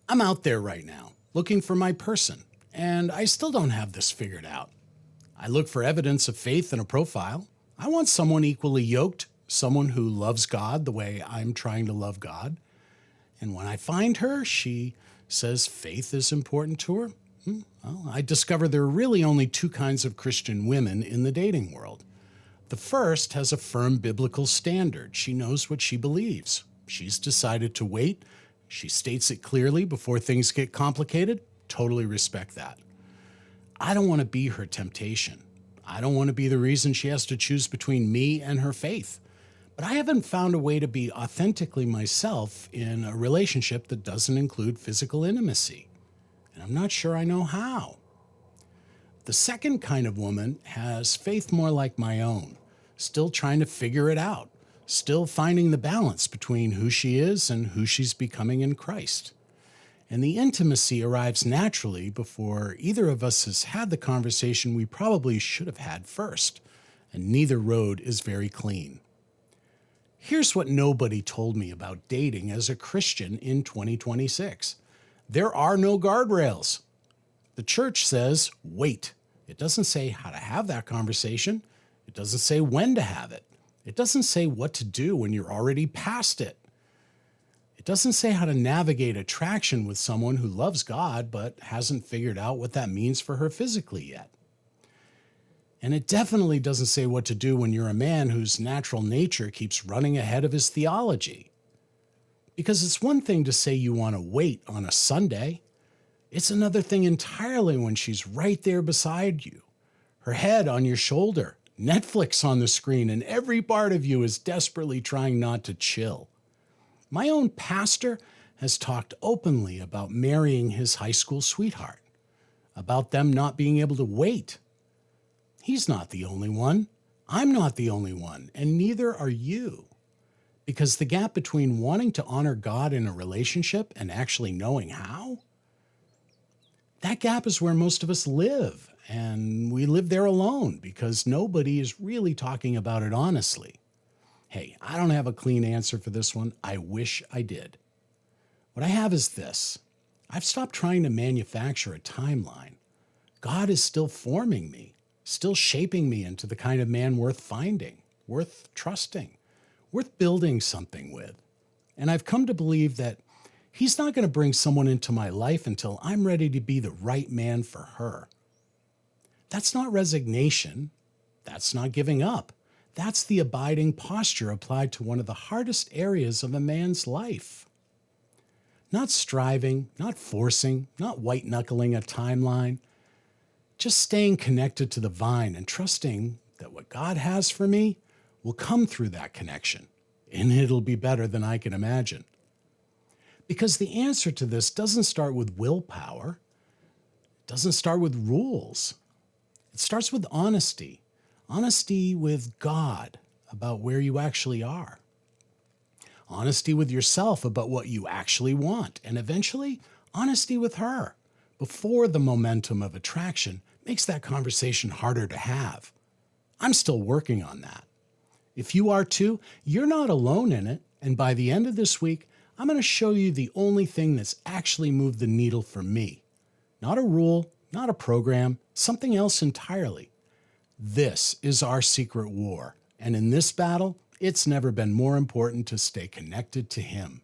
I'm out there right now, looking for my person, and I still don't have this figured out. I look for evidence of faith in a profile. I want someone equally yoked, someone who loves God the way I'm trying to love God. And when I find her, she says faith is important to her. Well, I discover there are really only two kinds of Christian women in the dating world. The first has a firm biblical standard. She knows what she believes. She's decided to wait. She states it clearly before things get complicated. Totally respect that. I don't want to be her temptation. I don't want to be the reason she has to choose between me and her faith. But I haven't found a way to be authentically myself in a relationship that doesn't include physical intimacy. And I'm not sure I know how. The second kind of woman has faith more like my own, still trying to figure it out, still finding the balance between who she is and who she's becoming in Christ. And the intimacy arrives naturally before either of us has had the conversation we probably should have had first, and neither road is very clean. Here's what nobody told me about dating as a Christian in 2026. There are no guardrails. The church says, wait. It doesn't say how to have that conversation. It doesn't say when to have it. It doesn't say what to do when you're already past it. It doesn't say how to navigate attraction with someone who loves God but hasn't figured out what that means for her physically yet. And it definitely doesn't say what to do when you're a man whose natural nature keeps running ahead of his theology. Because it's one thing to say you want to wait on a Sunday. It's another thing entirely when she's right there beside you, her head on your shoulder, Netflix on the screen, and every part of you is desperately trying not to chill. My own pastor has talked openly about marrying his high school sweetheart, about them not being able to wait. He's not the only one. I'm not the only one, and neither are you. Because the gap between wanting to honor God in a relationship and actually knowing how, that gap is where most of us live, and we live there alone because nobody is really talking about it honestly. Hey, I don't have a clean answer for this one. I wish I did. What I have is this. I've stopped trying to manufacture a timeline. God is still forming me, still shaping me into the kind of man worth finding, worth trusting, worth building something with. And I've come to believe that He's not going to bring someone into my life until I'm ready to be the right man for her. That's not resignation. That's not giving up. That's the abiding posture applied to one of the hardest areas of a man's life. Not striving, not forcing, not white-knuckling a timeline. Just staying connected to the vine and trusting that what God has for me will come through that connection, and it'll be better than I can imagine. Because the answer to this doesn't start with willpower. It doesn't start with rules. It starts with honesty. Honesty with God about where you actually are. Honesty with yourself about what you actually want. And eventually, honesty with her before the momentum of attraction makes that conversation harder to have. I'm still working on that. If you are too, you're not alone in it. And by the end of this week, I'm going to show you the only thing that's actually moved the needle for me. Not a rule, not a program, something else entirely. This is our secret war. And in this battle, it's never been more important to stay connected to Him.